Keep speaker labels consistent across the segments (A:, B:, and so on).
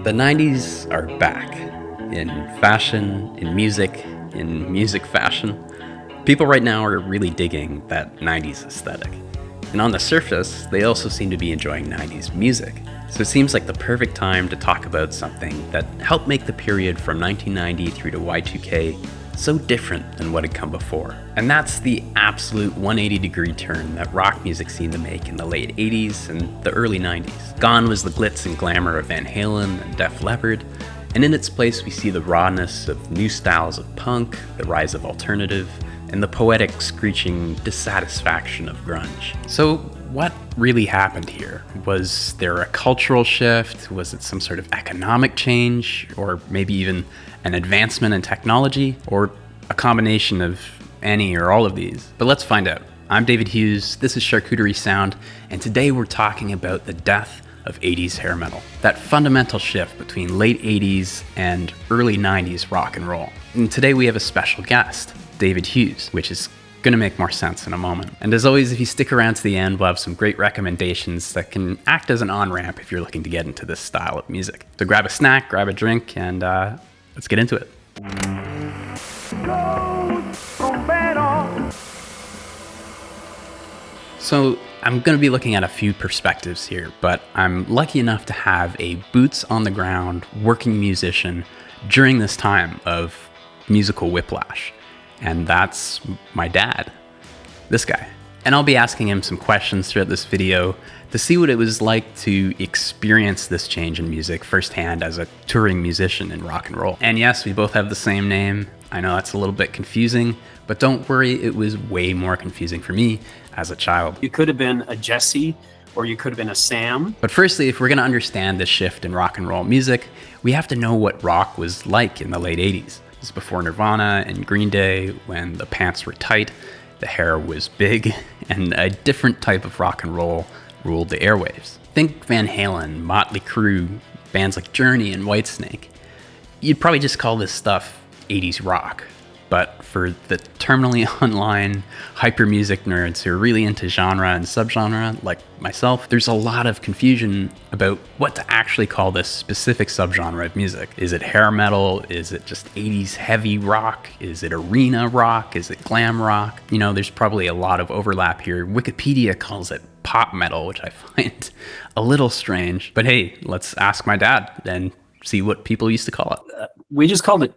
A: The 90s are back. In fashion, in music fashion. People right now are really digging that 90s aesthetic. And on the surface, they also seem to be enjoying 90s music. So it seems like the perfect time to talk about something that helped make the period from 1990 through to Y2K so different than what had come before. And that's the absolute 180-degree turn that rock music seemed to make in the late 80s and the early 90s. Gone was the glitz and glamour of Van Halen and Def Leppard, and in its place we see the rawness of new styles of punk, the rise of alternative, and the poetic, screeching dissatisfaction of grunge. So what really happened here? Was there a cultural shift? Was it some sort of economic change? Or maybe even an advancement in technology? Or a combination of any or all of these? But let's find out. I'm David Hughes, this is Charcuterie Sound, and today we're talking about the death of 80s hair metal. That fundamental shift between late 80s and early 90s rock and roll. And today we have a special guest, David Hughes, which is going to make more sense in a moment. And as always, if you stick around to the end, we'll have some great recommendations that can act as an on-ramp if you're looking to get into this style of music. So grab a snack, grab a drink, and let's get into it. So I'm going to be looking at a few perspectives here, but I'm lucky enough to have a boots-on-the-ground working musician during this time of musical whiplash. And that's my dad, this guy. And I'll be asking him some questions throughout this video to see what it was like to experience this change in music firsthand as a touring musician in rock and roll. And yes, we both have the same name. I know that's a little bit confusing, but don't worry, it was way more confusing for me as a child.
B: You could have been a Jesse, or you could have been a Sam.
A: But firstly, if we're gonna understand this shift in rock and roll music, we have to know what rock was like in the late 80s. This is before Nirvana and Green Day, when the pants were tight, the hair was big, and a different type of rock and roll ruled the airwaves. Think Van Halen, Motley Crue, bands like Journey and Whitesnake. You'd probably just call this stuff 80s rock. But for the terminally online hyper music nerds who are really into genre and subgenre, like myself, there's a lot of confusion about what to actually call this specific subgenre of music. Is it hair metal? Is it just 80s heavy rock? Is it arena rock? Is it glam rock? You know, there's probably a lot of overlap here. Wikipedia calls it pop metal, which I find a little strange. But hey, let's ask my dad and see what people used to call it.
B: We just called it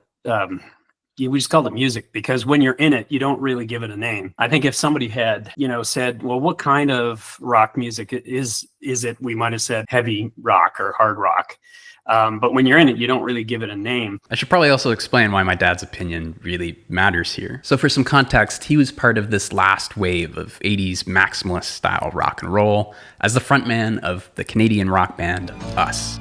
B: music because when you're in it, you don't really give it a name. I think if somebody had, said, well, what kind of rock music is it? We might have said heavy rock or hard rock. But when you're in it, you don't really give it a name.
A: I should probably also explain why my dad's opinion really matters here. So for some context, he was part of this last wave of 80s maximalist style rock and roll as the frontman of the Canadian rock band Us.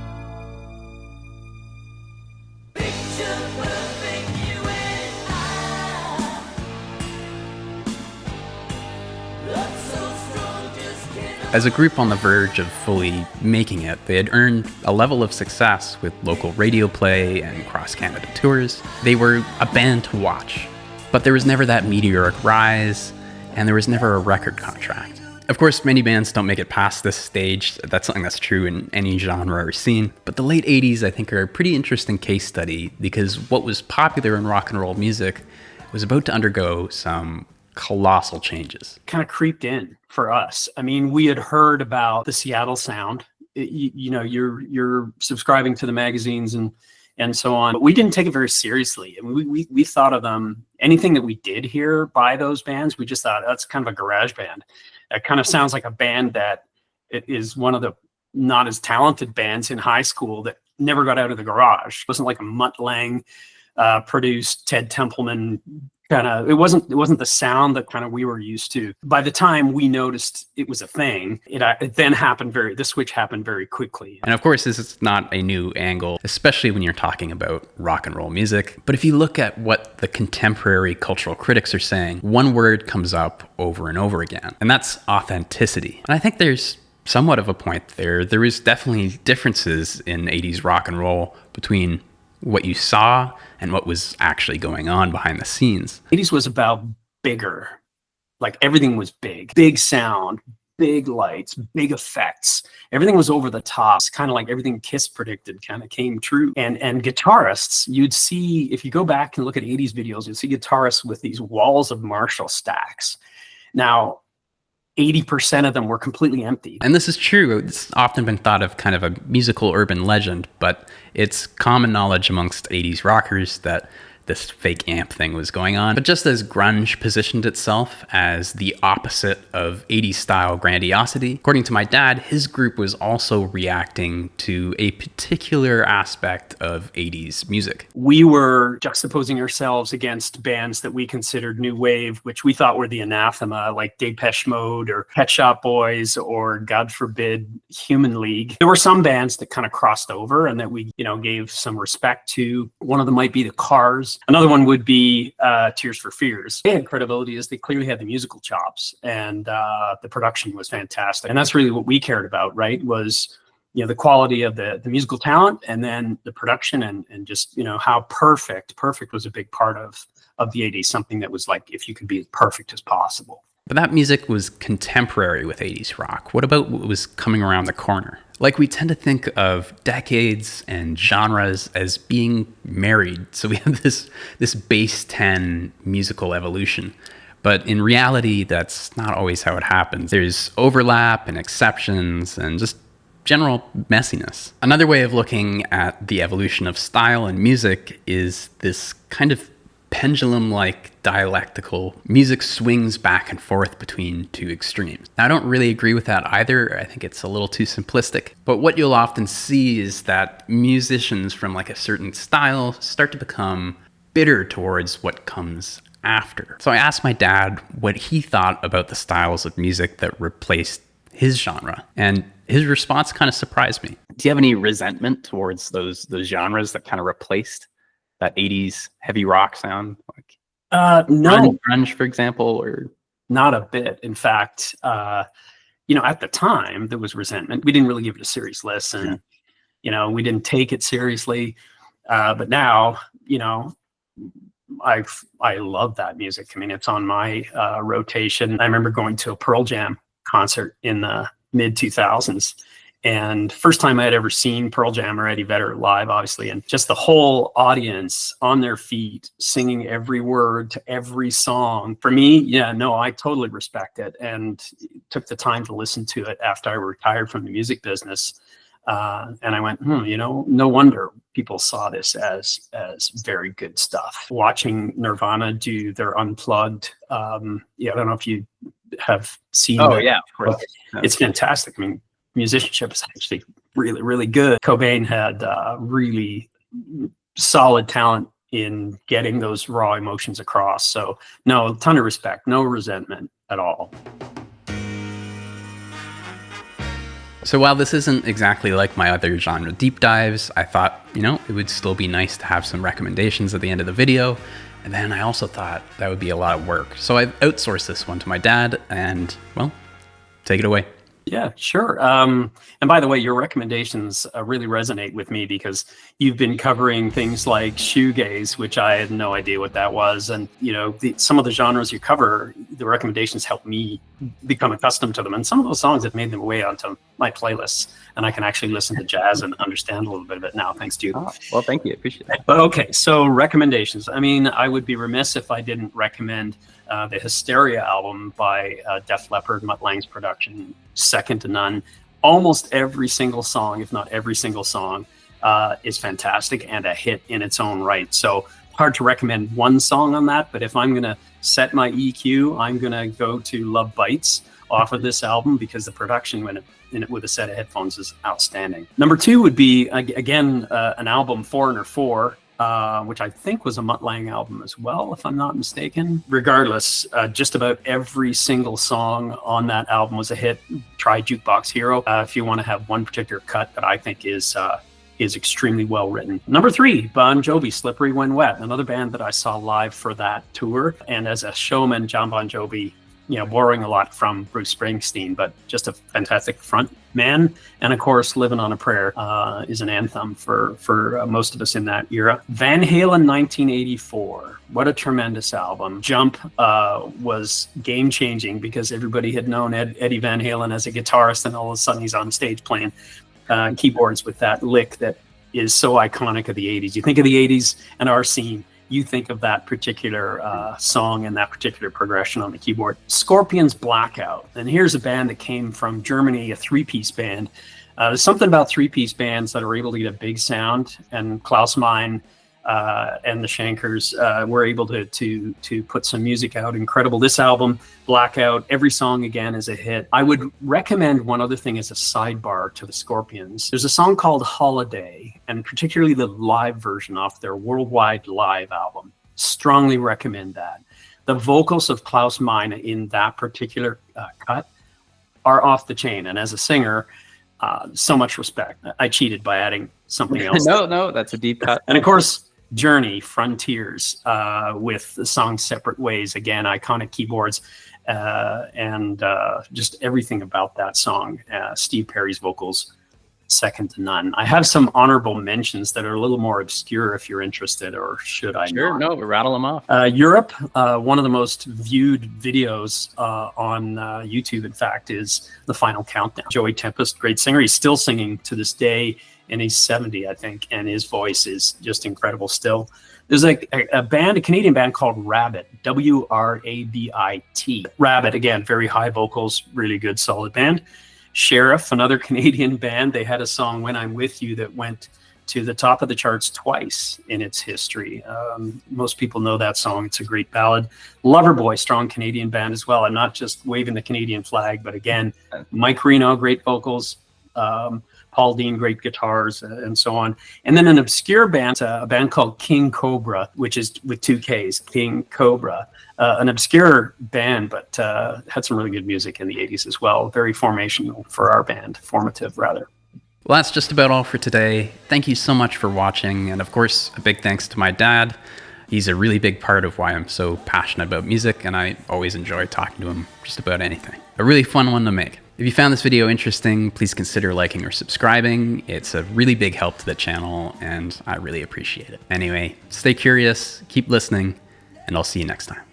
A: As a group on the verge of fully making it, they had earned a level of success with local radio play and cross-Canada tours. They were a band to watch, but there was never that meteoric rise, and there was never a record contract. Of course, many bands don't make it past this stage. That's something that's true in any genre or scene. But the late 80s, I think, are a pretty interesting case study because what was popular in rock and roll music was about to undergo some colossal changes.
B: Kind of creeped in for us. I mean, we had heard about the Seattle sound. You're subscribing to the magazines and so on, but we didn't take it very seriously. I mean, we thought of them, anything that we did hear by those bands, we just thought that's kind of a garage band. It kind of sounds like a band that it is one of the not as talented bands in high school that never got out of the garage. It wasn't like a Mutt Lange produced Ted Templeman kind of, it wasn't the sound that kind of we were used to. By the time we noticed it was a thing, it then happened the switch happened very quickly.
A: And of course, this is not a new angle, especially when you're talking about rock and roll music. But if you look at what the contemporary cultural critics are saying, one word comes up over and over again, and that's authenticity. And I think there's somewhat of a point there. There is definitely differences in 80s rock and roll between what you saw and what was actually going on behind the scenes.
B: 80s was about bigger. Like everything was big sound, big lights, big effects. Everything was over the top. It's kind of like everything Kiss predicted kind of came true. And guitarists, you'd see, if you go back and look at 80s videos, you'd see guitarists with these walls of Marshall stacks. Now, 80% of them were completely empty.
A: And this is true. It's often been thought of kind of a musical urban legend, but it's common knowledge amongst 80s rockers that this fake amp thing was going on. But just as grunge positioned itself as the opposite of 80s style grandiosity, according to my dad, his group was also reacting to a particular aspect of 80s music.
B: We were juxtaposing ourselves against bands that we considered new wave, which we thought were the anathema, like Depeche Mode or Pet Shop Boys or, God forbid, Human League. There were some bands that kind of crossed over and that we, gave some respect to. One of them might be the Cars. Another one would be Tears for Fears. They had credibility as they clearly had the musical chops, and the production was fantastic. And that's really what we cared about, right? Was the quality of the musical talent, and then the production, and just how perfect was a big part of the 80s. Something that was like, if you could be as perfect as possible.
A: But that music was contemporary with 80s rock. What about what was coming around the corner? Like, we tend to think of decades and genres as being married. So we have this base 10 musical evolution. But in reality, that's not always how it happens. There's overlap and exceptions and just general messiness. Another way of looking at the evolution of style and music is this kind of pendulum-like dialectical music swings back and forth between two extremes. Now, I don't really agree with that either. I think it's a little too simplistic. But what you'll often see is that musicians from like a certain style start to become bitter towards what comes after. So I asked my dad what he thought about the styles of music that replaced his genre, and his response kind of surprised me. Do you have any resentment towards those genres that kind of replaced that 80s heavy rock sound, like
B: no
A: grunge, for example? Or
B: not a bit. In fact, at the time there was resentment. We didn't really give it a serious listen. We didn't take it seriously. But now, I love that music. I mean, it's on my rotation. I remember going to a Pearl Jam concert in the mid 2000s. And first time I had ever seen Pearl Jam or Eddie Vedder live, obviously, and just the whole audience on their feet, singing every word to every song. For me, I totally respect it, and took the time to listen to it after I retired from the music business. And I went, no wonder people saw this as very good stuff. Watching Nirvana do their Unplugged, I don't know if you have seen.
A: Oh, yeah, of course.
B: It's fantastic. I mean, musicianship is actually really, really good. Cobain had really solid talent in getting those raw emotions across. So no, a ton of respect, no resentment at all.
A: So while this isn't exactly like my other genre deep dives, I thought, it would still be nice to have some recommendations at the end of the video. And then I also thought that would be a lot of work. So I've outsourced this one to my dad, and, well, take it away.
B: Yeah, sure. And by the way, your recommendations really resonate with me, because you've been covering things like shoegaze, which I had no idea what that was. And, some of the genres you cover, the recommendations help me become accustomed to them. And some of those songs have made their way onto my playlists, and I can actually listen to jazz and understand a little bit of it now, thanks to you.
A: Oh, well, thank you. Appreciate it.
B: But okay, so recommendations. I mean, I would be remiss if I didn't recommend the Hysteria album by Def Leppard, Mutt Lange's production, second to none. Almost every single song, if not every single song, is fantastic and a hit in its own right. So hard to recommend one song on that, but if I'm going to set my EQ, I'm going to go to Love Bites off of this album, because the production in it with a set of headphones is outstanding. Number two would be, again, an album, Foreigner 4, which I think was a Mutt Lange album as well, if I'm not mistaken. Regardless, just about every single song on that album was a hit. Try Jukebox Hero if you want to have one particular cut that I think is extremely well written. Number three, Bon Jovi, Slippery When Wet, another band that I saw live for that tour. And as a showman, John Bon Jovi borrowing a lot from Bruce Springsteen, but just a fantastic front man. And of course, Living on a Prayer is an anthem for most of us in that era. Van Halen 1984. What a tremendous album. Jump was game-changing because everybody had known Eddie Van Halen as a guitarist, and all of a sudden he's on stage playing keyboards with that lick that is so iconic of the 80s. You think of the 80s and our scene, you think of that particular song and that particular progression on the keyboard. Scorpions' Blackout. And here's a band that came from Germany, a three-piece band. There's something about three-piece bands that are able to get a big sound, and Klaus Meine and the Shankers were able to put some music out. Incredible. This album, Blackout, every song again is a hit. I would recommend one other thing as a sidebar to the Scorpions. There's a song called Holiday, and particularly the live version off their Worldwide Live album. Strongly recommend that. The vocals of Klaus Meine in that particular cut are off the chain, and as a singer, so much respect. I cheated by adding something else.
C: No, that's a deep cut.
B: And of course, Journey, Frontiers, with the song Separate Ways. Again, iconic keyboards and just everything about that song. Steve Perry's vocals, second to none. I have some honorable mentions that are a little more obscure if you're interested, or should I?
C: Sure,
B: not?
C: no, rattle them off.
B: Europe, one of the most viewed videos on YouTube, in fact, is The Final Countdown. Joey Tempest, great singer. He's still singing to this day, and he's 70, I think, and his voice is just incredible still. There's a Canadian band called Wrabbit, W-R-A-B-I-T. Wrabbit, again, very high vocals, really good, solid band. Sheriff, another Canadian band, they had a song, When I'm With You, that went to the top of the charts twice in its history. Most people know that song. It's a great ballad. Loverboy, strong Canadian band as well. I'm not just waving the Canadian flag, but again, Mike Reno, great vocals. Paul Dean, great guitars, and so on. And then an obscure band, a band called King Kobra, which is with two Ks, King Kobra. An obscure band, but had some really good music in the 80s as well. Very formative for our band, formative rather.
A: Well, that's just about all for today. Thank you so much for watching. And of course, a big thanks to my dad. He's a really big part of why I'm so passionate about music, and I always enjoy talking to him just about anything. A really fun one to make. If you found this video interesting, please consider liking or subscribing. It's a really big help to the channel, and I really appreciate it. Anyway, stay curious, keep listening, and I'll see you next time.